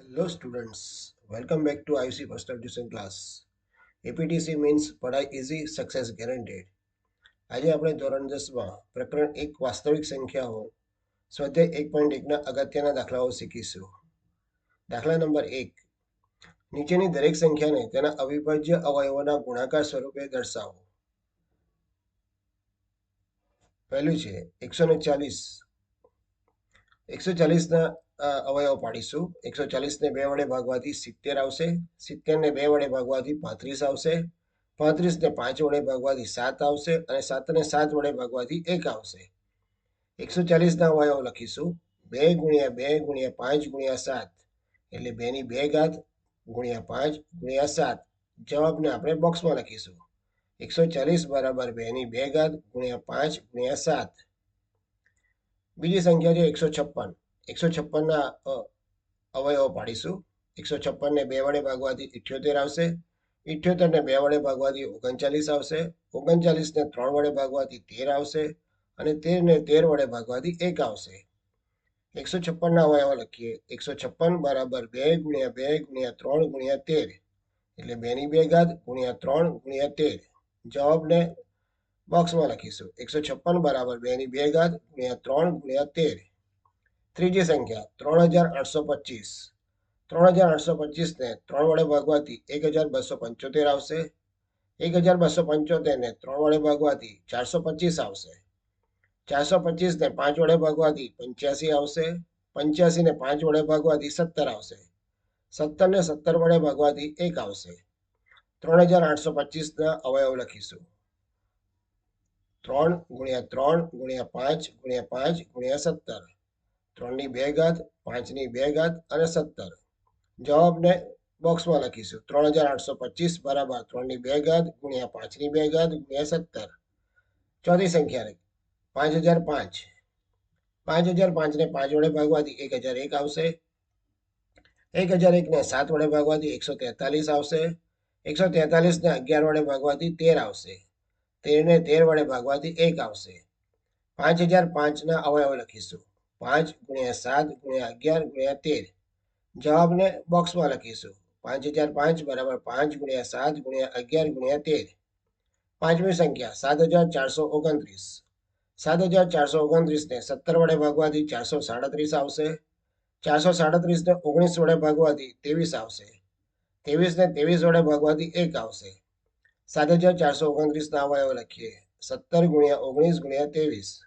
Hello students, welcome back to IC Personal Tuition Class. APTC means પઢાઈ easy, success guaranteed. આજે આપણે ધોરણ 10માં પ્રકરણ 1 વાસ્તવિક સંખ્યાઓ સ્વાધ્યાય 1.1ના અગત્યના દાખલાઓ શીખીશું. દાખલા નંબર 1. નીચેની દરેક સંખ્યાને તેના અવિભાજ્ય અવયવોના ગુણાકાર સ્વરૂપે દર્શાવો. પહેલું છે 140. 140ના અવયવ પાડીશું. 140ને 2 વડે ભાગવાથી 70 આવશે. 70ને 2 વડે ભાગવાથી 35 આવશે. 35ને 5 વડે ભાગવાથી 7 આવશે અને 7ને 7 વડે ભાગવાથી 1 આવશે. 140ના અવયવ લખીશું 2 ગુણ્યા 2 ગુણ્યા 5 ગુણ્યા 7 એટલે 2 ની 2 ઘાત ગુણ્યા 5 ગુણ્યા 7. જવાબને આપણે બોક્સમાં લખીશું 140 બરાબર 2 ની 2 ઘાત ગુણ્યા 5 ગુણ્યા 7. બીજી સંખ્યા છે 156. 156ના અવયવો પાડીશું. 156ને 2 વડે ભાગવાથી 78 આવશે. 78ને 2 વડે ભાગવાથી 39 આવશે. 39ને 3 વડે ભાગવાથી 13 આવશે અને 13ને 13 વડે ભાગવાથી 1 આવશે. 156ના અવયવો લખીએ 156 બરાબર 2 ગુણ્યા 2 ગુણ્યા 3 ગુણ્યા 13 એટલે 2 ની 2 ઘાત ગુણ્યા 3 ગુણ્યા 13. જવાબને બોક્સમાં લખીશું 156 બરાબર 2 ની 2 ઘાત ગુણ્યા 3 ગુણ્યા 13. ત્રીજી સંખ્યા 3825. 3825ને 3 વડે ભાગવાથી 1275 આવશે. 1275ને 3 વડે ભાગવાથી 425 આવશે. 425ને 5 વડે ભાગવાથી 85 આવશે. 85ને 5 વડે ભાગવાથી 17 આવશે. 17ને 17 વડે ભાગવાથી 1 આવશે. 3825ના અવયવ લખીશું 3 ગુણ્યા 3 ગુણ્યા 5 ગુણ્યા 5 ગુણ્યા 17. 3 ની 2 ઘાત 5 ની 2 ઘાત અને 17. જવાબને બોક્સમાં લખીશું 3825 બરાબર 3 ની 2 ઘાત ગુણ્યા 5 ની 2 ઘાત ગુણ્યા 17. ચોથી સંખ્યા 5005. 5005ને 5 વડે ભાગવાથી 1001 આવશે. 1001ને 7 વડે ભાગવાથી 143 આવશે. 143ને 11 વડે ભાગવાથી 13 આવશે. 13ને 13 વડે ભાગવાથી 1 આવશે. 5005ના અવયવ લખીશું 5 ગુણ્યા 7 ગુણ્યા 11 ગુણ્યા 13. જવાબને બોક્સમાં લખીશું 5005 બરાબર 5 ગુણ્યા 7 ગુણ્યા 11 ગુણ્યા 13. પાંચમી સંખ્યા 7429. 7429ને 17 વડે ભાગવાથી 437 આવશે. 437ને 19 વડે ભાગવાથી 23 આવશે. 23ને 23 વડે ભાગવાથી 1 આવશે. 7429ના અવયવ લખીએ 17 ગુણ્યા 19 ગુણ્યા 23.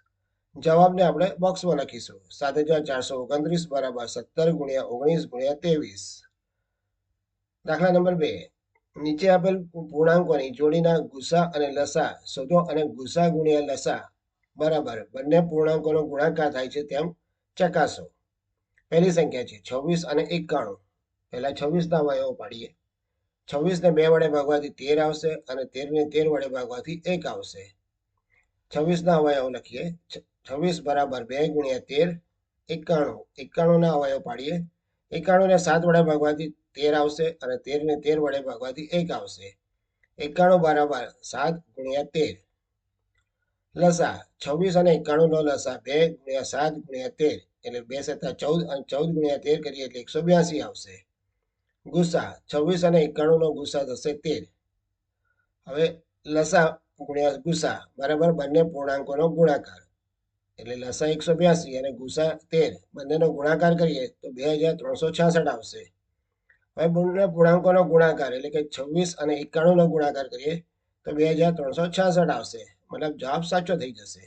જવાબને આપણે બોક્સમાં લખીશું 7429 બરાબર 17 ગુણ્યા 19 ગુણ્યા 23. દાખલા નંબર 2. નીચે આપેલ પૂર્ણાંકોની જોડીના ગુસા અને લસા શોધો અને ગુસા ગુણ્યા લસા બરાબર બંને પૂર્ણાંકોનો ગુણાકાર થાય છે તેમ ચકાસો. પહેલી સંખ્યા છે 26 અને 91. પહેલા 26ના અવયવો પાડીએ. 26ને 2 વડે ભાગવાથી 13 આવશે અને 13ને 13 વડે ભાગવાથી 1 આવશે. 26ના અવયવ લખીએ 26 બરાબર 2 ગુણ્યા 13. 91. 91ના અવયવ પાડીએ. 91ને 7 વડે ભાગવાથી 13 આવશે અને 13ને 13 વડે ભાગવાથી 1 આવશે. 91 બરાબર 7 ગુણ્યા 13. લસા 26 અને 91નો લસા 2 ગુણ્યા 7 ગુણ્યા 13 એટલે 2 સત્તા 14 અને 14 ગુણ્યા 13 કરીએ એટલે 182 આવશે. ગુસા 26 અને 91નો ગુસા થશે 13. હવે લસા ગુણ્યા ગુસા બરાબર બંને પૂર્ણાંકોનો ગુણાકાર એટલે લસા 182 અને ગુસા 13 બંનેનો ગુણાકાર કરીએ તો 2366 આવશે. હવે બંને પૂર્ણાંકોનો ગુણાકાર એટલે કે 26 અને 91નો ગુણાકાર કરીએ તો 2366 આવશે. મતલબ જવાબ સાચો થઈ જશે.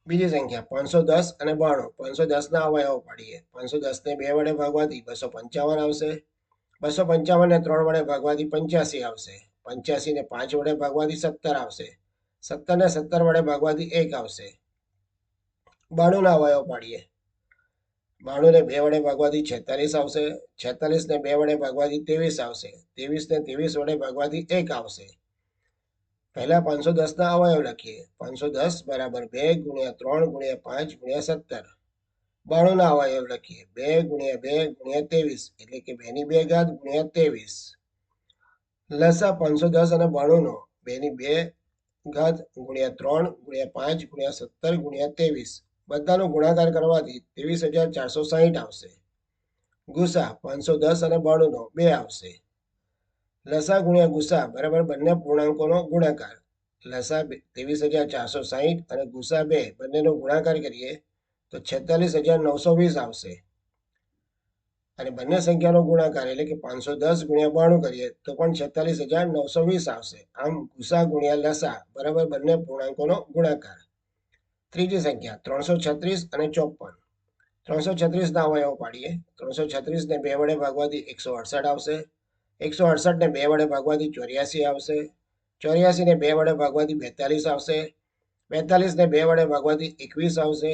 બીજી સંખ્યા 510 અને 92. 510ના અવયવો પાડીએ. 510ને 2 વડે ભાગવાથી 255 આવશે. 255ને 3 વડે ભાગવાથી 85 આવશે. 85ને 5 વડે ભાગવાથી 17 આવશે. 17ને 17 વડે ભાગવાથી 1 આવશે. 92ના અવયવ પાડીએ. 92ને 2 વડે ભાગવાથી 46 આવશે. 46ને 2 વડે ભાગવાથી 23 આવશે. 23ને 23 વડે ભાગવાથી 1 આવશે. પહેલા 510ના અવયવ લખીએ 510 બરાબર 2 ગુણ્યા 3 ગુણ્યા 5 ગુણ્યા 17. 92ના અવયવ લખીએ 2 ગુણ્યા 2 ગુણ્યા 23 એટલે કે 2 ની 2 ઘાત ગુણ્યા 23. લસા 510 અને 92નો 2 ની 2 ઘાત ગુણ્યા 3 ગુણ્યા 5 ગુણ્યા 17 ગુણ્યા 23 બધાનો ગુણાકાર કરવાથી 23,460 આવશે. ગુસા 510 અને 92 નો 2 આવશે. લસા ગુણ્યા ગુસા બરાબર બંને પૂર્ણાંકોનો ગુણાકાર. લસા 23,460 અને ગુસા 2 બંનેનો ગુણાકાર કરીએ તો 46,920 આવશે. અને બંને સંખ્યાનો ગુણાકાર એટલે કે 510 ગુણ્યા 92 કરીએ તો પણ 46,920 આવશે. આમ ગુસા ગુણ્યા લસા બરાબર બંને પૂર્ણાંકોનો ગુણાકાર. ત્રીજી સંખ્યા 336 અને 54. 336 ના અવયવો પાડીએ. 336 ને 2 વડે ભાગવાથી 168 આવશે. 168 ને 2 વડે ભાગવાથી 84 આવશે. 84 ને 2 વડે ભાગવાથી 42 આવશે. 42 ને 2 વડે ભાગવાથી 21 આવશે.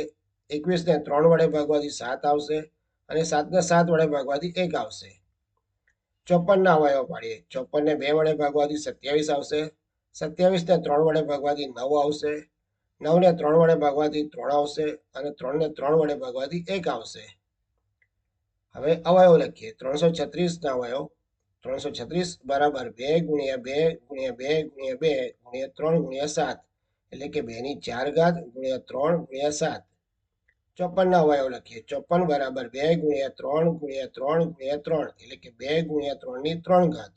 21 ને 3 વડે ભાગવાથી 7 આવશે. અને 7 ને 7 વડે ભાગવાથી 1 આવશે. 54 ના અવયવો પાડીએ. 54 ને 2 વડે ભાગવાથી 27 આવશે. 27 ને 3 વડે ભાગવાથી 9 આવશે. 9 ને 3 વડે ભાગવાથી 3 આવશે. અને 3 ને 3 વડે ભાગવાથી 1 આવશે. હવે અવયવ લખીએ. 336 ના અવયવ. 336 બરાબર 2 ગુણ્યા 2 ગુણ્યા 2 ગુણ્યા 2 ગુણ્યા 3 ગુણ્યા 7 એટલે કે 2 ની 4 ઘાત ગુણ્યા 3 ગુણ્યા 7. 54 ના અવયવ લખીએ. 54 બરાબર 2 ગુણ્યા 3 ગુણ્યા 3 ગુણ્યા 3 એટલે કે 2 ગુણ્યા 3 ની 3 ઘાત.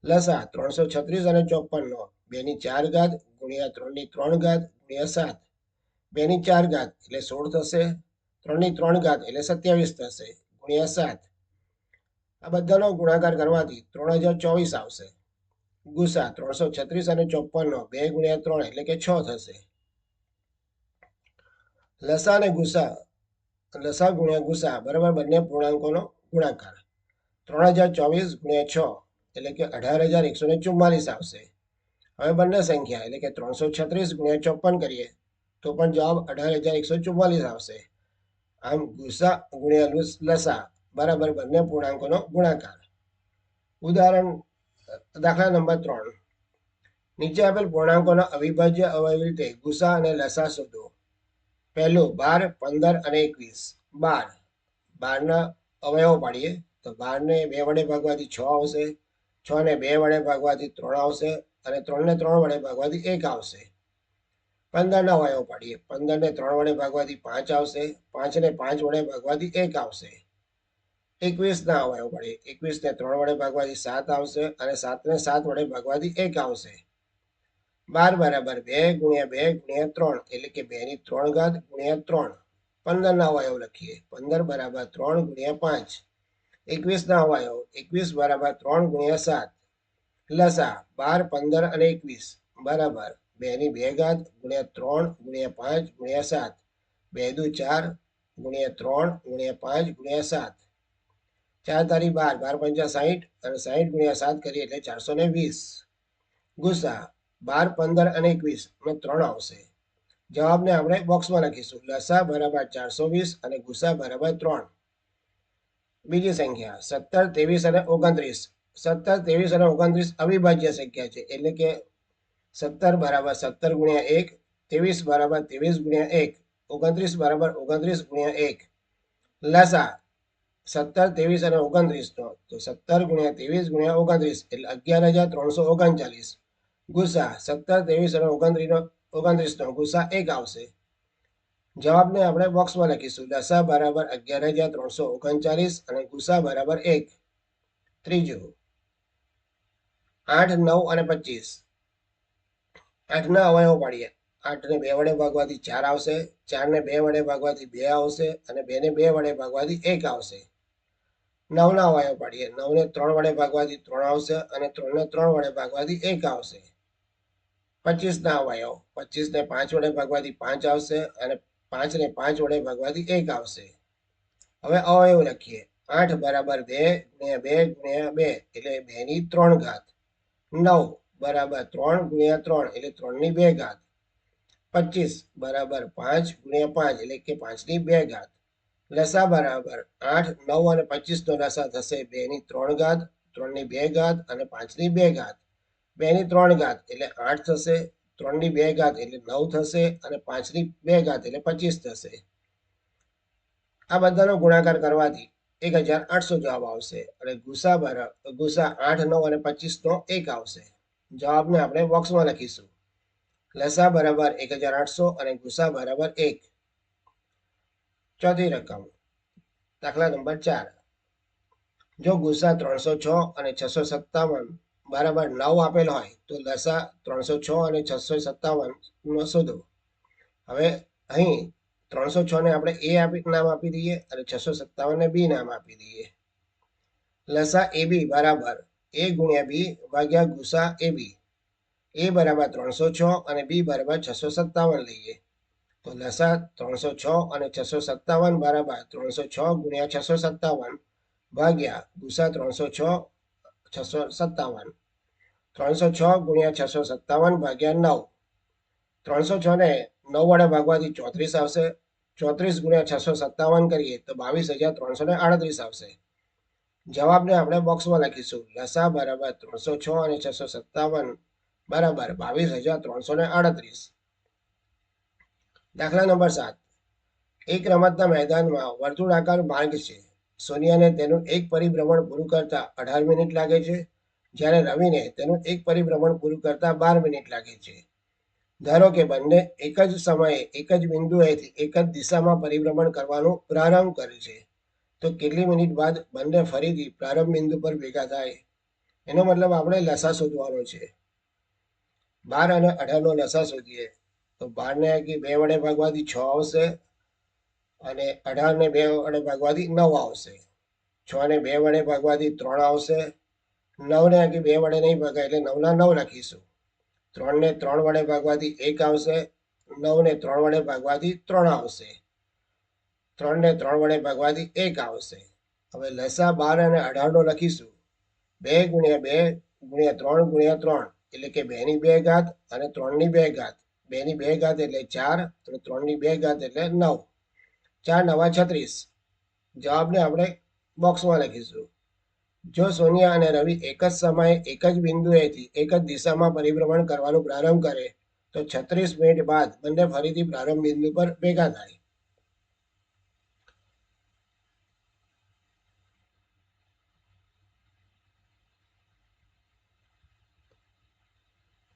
લસા 336 અને 54 નો 2 ની 4 ઘાત ગુણ્યા 3 ની 3 ઘાત ગુણ્યા 7. 2 ની 4 ઘાત એટલે 16 થશે. 3 ની 3 ઘાત એટલે 27 થશે ગુણ્યા 7. આ બધાનો ગુણાકાર કરવાથી 3024 આવશે. ગુસા 336 અને 54 નો 2 ગુણ્યા 3 એટલે કે 6 થશે. લસા અને ગુસા લસા ગુણ્યા ગુસા બરાબર બંને પૂર્ણાંકોનો ગુણાકાર. 3024 ગુણ્યા 6 એટલે કે 18,144 આવશે. હવે બંને સંખ્યા એટલે કે 336 ગુણ્યા 54 કરીએ તો પણ જવાબ 18,144 આવશે. આમ ગુસા ગુણ્યા લસા બરાબર બંને પૂર્ણાંકોનો ગુણાકાર. ઉદાહરણ દાખલા નંબર 3. નીચે આપેલ પૂર્ણાંકોના અવિભાજ્ય અવયવી રીતે ગુસા અને લસા શોધો. પહેલું 12, 15 અને 21. 12. 12 ના અવયવો પાડીએ તો 12 ને 2 વડે ભાગવાથી 6 આવશે. 6 ને 2 વડે ભાગવાથી 3 આવશે. અને 3 ને 3 વડે ભાગવાથી 1 આવશે. 15 ના અવયવો પાડીએ. 15 ને 3 વડે ભાગવાથી 5 આવશે. 5 ને 5 વડે ભાગવાથી 1 આવશે. 21 ના અવયવો પાડીએ. 21 ને 3 વડે ભાગવાથી 7 આવશે. અને 7 ને 7 વડે ભાગવાથી 1 આવશે. 12 બરાબર 2 ગુણ્યા 2 ગુણ્યા 3 એટલે કે 2 ની 3 ઘાત ગુણ્યા 3. 15 ના અવયવ લખીએ. 15 બરાબર 3 ગુણ્યા 5. 21 ના અવયવ. 21 બરાબર 3 ગુણ્યા 7. લસા 12, 15 અને 21 બરાબર 2 ની 2 ઘાત ગુણ્યા 3 ગુણ્યા 5 ગુણ્યા 7. 2 દુ 4 ગુણ્યા 3 ગુણ્યા 5 ગુણ્યા 7. 4 તારી 12, 12 પંચા 60 અને 60 ગુણ્યા 7 કરીએ એટલે 420. ગુસા 12, 15 અને 21 નો 3 આવશે. જવાબને આપણે બોક્સમાં લખીશું. લસા બરાબર 420 અને ગુસા બરાબર 3. બીજી સંખ્યા 17, 23 અને 29. 17, 23 અને 29 અવિભાજ્ય સંખ્યા છે. એટલે કે 17 બરાબર 17 ગુણ્યા 1, 23 બરાબર 23 ગુણ્યા 1, 29 બરાબર 29 ગુણ્યા 1. લસા 17, 23 અને 29 નો તો 17 ગુણ્યા 23 ગુણ્યા 29 એટલે 11,339. ગુસા 17, 23 અને 29 નો ગુસા 1 આવશે. જવાબને આપણે બોક્સમાં લખીશું. લસા બરાબર 11,339 અને ગુસા બરાબર 1. ત્રીજું 8, 9 અને 25. 8 ના અવયવો પાડીએ. 8 ને 2 વડે ભાગવાથી 4 આવશે. 4 ને 2 વડે ભાગવાથી 2 આવશે. અને 2 ને 2 વડે ભાગવાથી 1 આવશે. 9 ના અવયવ પાડીએ. 9 ને 3 વડે ભાગવાથી 3 આવશે. અને 3 ને 3 વડે ભાગવાથી 1 આવશે. 25 ના અવયવ. 25 ને 5 વડે ભાગવાથી 5 આવશે. અને 5 ને 5 વડે ભાગવાથી 1 આવશે. હવે અવયવ લખીએ. 8 બરાબર 2 ગુણ્યા 2 ગુણ્યા 2 એટલે 2 ની 3 ઘાત. 9 બરાબર 3 ગુણ્યા 3 એટલે 3 ની 2 ઘાત. 25 બરાબર 5 ગુણ્યા 5 એટલે કે 5 ની 2 ઘાત. લસા બરાબર 8, 9 અને 25 નો લસા થશે 2 ની 3 ઘાત, 3 ની 2 ઘાત અને 5 ની 2 ઘાત. 2 ની 3 ઘાત એટલે 8 થશે. 3 ની 2 ઘાત એટલે 9 થશે. અને 5 ની 2 ઘાત એટલે 25 થશે. આ બધાનો ગુણાકાર કરવાથી 1,800 જવાબ આવશે. અને ગુસા 8, 9 અને 25 નો 1 આવશે. જવાબને આપણે બોક્સમાં લખીશું. લસા બરાબર 1,800 અને ગુસા બરાબર 1. ચોથી રકમ દાખલા નંબર 4 જો ગુસા 306 અને 657 બરાબર 9 આપેલ હોય તો લસા 306 અને 657 નો શોધો. હવે અહીં 306 ને આપણે નામ આપી દઈએ અને 657 ને બી નામ આપી દઈએ. લસા AB બરાબર A ગુણ્યા B ભાગ્યા ગુસા AB. A બરાબર 306 અને B બરાબર 657 લઈએ તો લસા 306 અને 657 બરાબર 306 ગુણ્યા 657 ભાગ્યા ગુસા 306 657. 306 ગુણ્યા 657 ભાગ્યા 9. 306 ને 9 વડે ભાગવાથી 34 આવશે. 34 ગુણ્યા 657 કરીએ તો 22,338 આવશે. જવાબને આપણે બોક્સમાં લખીશું. લસા બરાબર 306 અને 657 બરાબર 22,338. દાખલા નંબર 7 એક રમતના મેદાનમાં વર્તુળાકાર માર્ગ છે. સોનિયાને તેનું એક પરિભ્રમણ પૂરું કરતા 18 મિનિટ લાગે છે, જ્યારે રવિને તેનું એક પરિભ્રમણ પૂરું કરતા 12 મિનિટ લાગે છે. ધારો કે બંને એક જ સમયે એક જ બિંદુએથી એક જ દિશામાં પરિભ્રમણ કરવાનું પ્રારંભ કરે છે, તો કેટલી મિનિટ બાદ બંને ફરીથી પ્રારંભ બિંદુ પર ભેગા થાય? એનો મતલબ આપણે લસા શોધવાનો છે. 12 અને 18 નો લસા શોધીએ તો 12 ને 2 વડે ભાગવાથી 6 આવશે અને 18 ને 2 વડે ભાગવાથી 9 આવશે. 6 ને 2 વડે ભાગવાથી 3 આવશે. 9 ને 2 વડે નહીં ભાગાય એટલે 9 ના 9 લખીશું. 3 ને 3 વડે ભાગવાથી 1 આવશે. 9 ને 3 વડે ભાગવાથી 3 આવશે. 3 ને 3 વડે ભાગવાથી 1 આવશે. હવે લસા 12 અને 18 નો લખીશું. 2 ગુણ્યા 2 ગુણ્યા 3 ગુણ્યા 3 એટલે કે 2 ની 2 ઘાત અને 3 ની 2 ઘાત. 2 ની 2 ઘાત એટલે 4 અને 3 ની 2 ઘાત એટલે 9. 4 9 36. જવાબને આપણે બોક્સમાં લખીશું. જો સોનિયા અને રવિ એક જ સમયે એક જ બિંદુએથી એક જ દિશામાં પરિભ્રમણ કરવાનું પ્રારંભ કરે તો 36 મિનિટ બાદ બંને ફરીથી પ્રારંભ બિંદુ પર ભેગા થાય.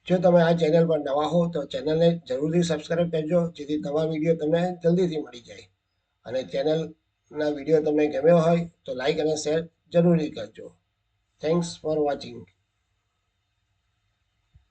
જો તમે આ ચેનલ પર નવા હો તો ચેનલને જરૂરથી સબસ્ક્રાઇબ કરજો, જેથી નવા વિડીયો તમને જલ્દીથી મળી જાય. અને ચેનલના વિડીયો તમને ગમ્યો હોય તો લાઈક અને શેર જરૂરથી કરજો. Thanks for watching.